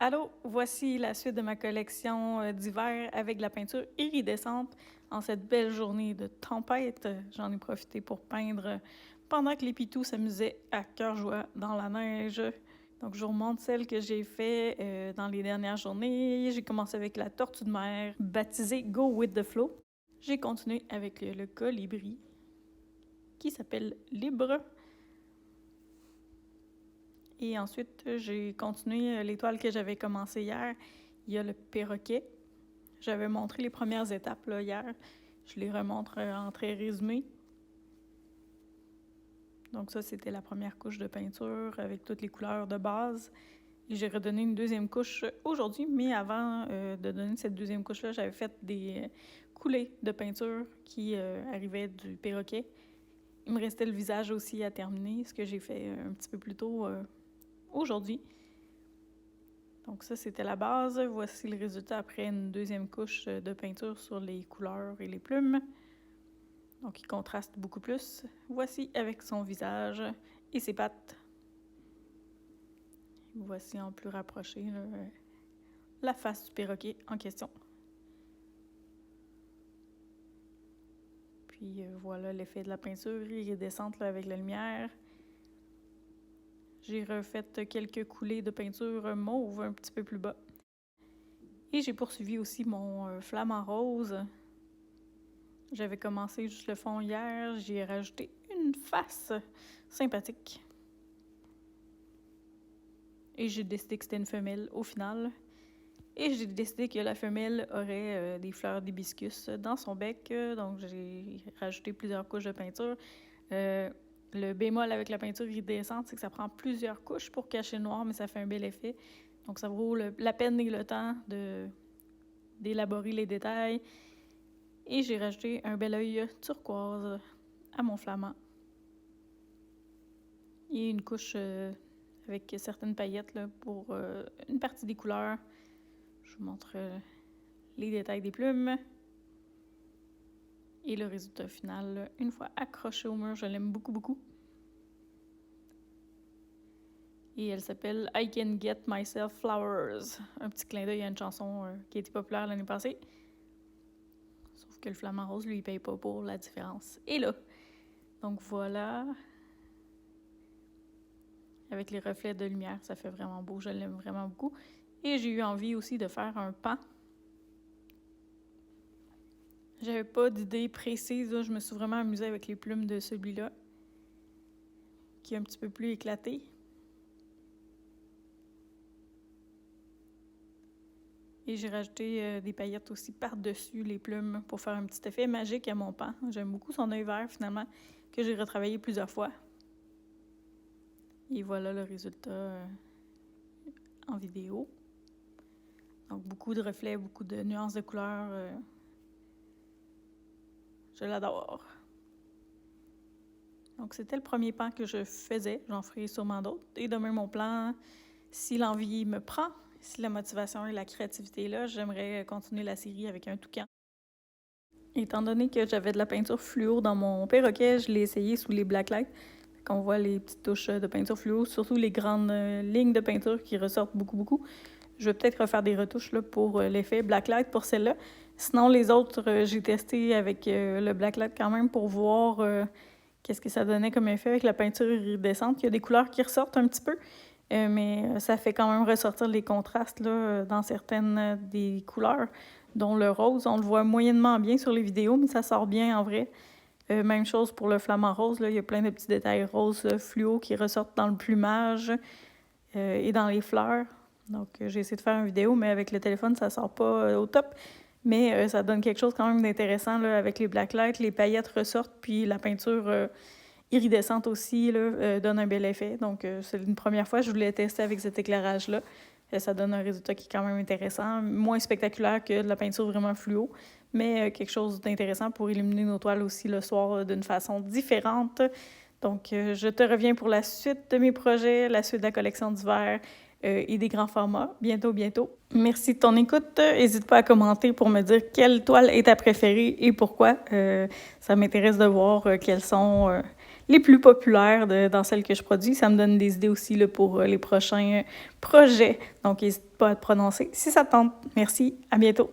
Allô, voici la suite de ma collection d'hiver avec de la peinture iridescente. En cette belle journée de tempête, j'en ai profité pour peindre pendant que les pitous s'amusaient à cœur joie dans la neige. Donc, je vous remontre celle que j'ai fait dans les dernières journées. J'ai commencé avec la tortue de mer, baptisée Go With The Flow. J'ai continué avec le colibri, qui s'appelle Libre. Et ensuite, j'ai continué l'étoile que j'avais commencé hier. Il y a le perroquet. J'avais montré les premières étapes là, hier. Je les remontre en très résumé. Donc ça, c'était la première couche de peinture avec toutes les couleurs de base. Et j'ai redonné une deuxième couche aujourd'hui, mais avant de donner cette deuxième couche-là, j'avais fait des coulées de peinture qui arrivaient du perroquet. Il me restait le visage aussi à terminer, ce que j'ai fait un petit peu plus tôt aujourd'hui. Donc ça, c'était la base. Voici le résultat après une deuxième couche de peinture sur les couleurs et les plumes. Donc il contraste beaucoup plus. Voici avec son visage et ses pattes. Voici en plus rapproché la face du perroquet en question. Puis voilà l'effet de la peinture iridescente là, avec la lumière. J'ai refait quelques coulées de peinture mauve un petit peu plus bas. Et j'ai poursuivi aussi mon flamant rose. J'avais commencé juste le fond hier, j'y ai rajouté une face sympathique. Et j'ai décidé que c'était une femelle au final. Et j'ai décidé que la femelle aurait des fleurs d'hibiscus dans son bec, donc j'ai rajouté plusieurs couches de peinture. Le bémol avec la peinture iridescente, c'est que ça prend plusieurs couches pour cacher le noir, mais ça fait un bel effet. Donc ça vaut la peine et le temps d'élaborer les détails. Et j'ai rajouté un bel œil turquoise à mon flamand. Et une couche avec certaines paillettes là, pour une partie des couleurs. Je vous montre les détails des plumes. Et le résultat final, une fois accroché au mur, je l'aime beaucoup, beaucoup. Et elle s'appelle I Can Get Myself Flowers. Un petit clin d'œil à une chanson qui a été populaire l'année passée. Sauf que le flamant rose, lui, il paye pas pour la différence. Et là, donc voilà. Avec les reflets de lumière, ça fait vraiment beau. Je l'aime vraiment beaucoup. Et j'ai eu envie aussi de faire un pan. J'avais pas d'idée précise. Là. Je me suis vraiment amusée avec les plumes de celui-là, qui est un petit peu plus éclaté. Et j'ai rajouté des paillettes aussi par-dessus les plumes pour faire un petit effet magique à mon pan. J'aime beaucoup son œil vert, finalement, que j'ai retravaillé plusieurs fois. Et voilà le résultat en vidéo. Donc, beaucoup de reflets, beaucoup de nuances de couleurs. Je l'adore. Donc, c'était le premier pan que je faisais. J'en ferai sûrement d'autres. Et demain, mon plan, si l'envie me prend, si la motivation et la créativité est là, j'aimerais continuer la série avec un toucan. Étant donné que j'avais de la peinture fluo dans mon perroquet, je l'ai essayé sous les blacklights. On voit les petites touches de peinture fluo, surtout les grandes lignes de peinture qui ressortent beaucoup, beaucoup. Je vais peut-être refaire des retouches là, pour l'effet blacklight pour celle-là. Sinon, les autres, j'ai testé avec le blacklight quand même pour voir qu'est-ce que ça donnait comme effet avec la peinture iridescente. Il y a des couleurs qui ressortent un petit peu, mais ça fait quand même ressortir les contrastes là, dans certaines des couleurs, dont le rose. On le voit moyennement bien sur les vidéos, mais ça sort bien en vrai. Même chose pour le flamant rose. Là, il y a plein de petits détails roses fluo qui ressortent dans le plumage et dans les fleurs. Donc, j'ai essayé de faire une vidéo, mais avec le téléphone, ça sort pas au top. Mais ça donne quelque chose quand même d'intéressant là, avec les blacklights. Les paillettes ressortent, puis la peinture iridescente aussi là, donne un bel effet. Donc, c'est une première fois que je voulais tester avec cet éclairage-là. Ça donne un résultat qui est quand même intéressant, moins spectaculaire que de la peinture vraiment fluo, mais quelque chose d'intéressant pour illuminer nos toiles aussi le soir d'une façon différente. Donc, je te reviens pour la suite de mes projets, la suite de la collection d'hiver et des grands formats, bientôt, bientôt. Merci de ton écoute. N'hésite pas à commenter pour me dire quelle toile est ta préférée et pourquoi. Ça m'intéresse de voir quelles sont les plus populaires dans celles que je produis. Ça me donne des idées aussi là, pour les prochains projets. Donc, n'hésite pas à te prononcer si ça te tente. Merci, à bientôt.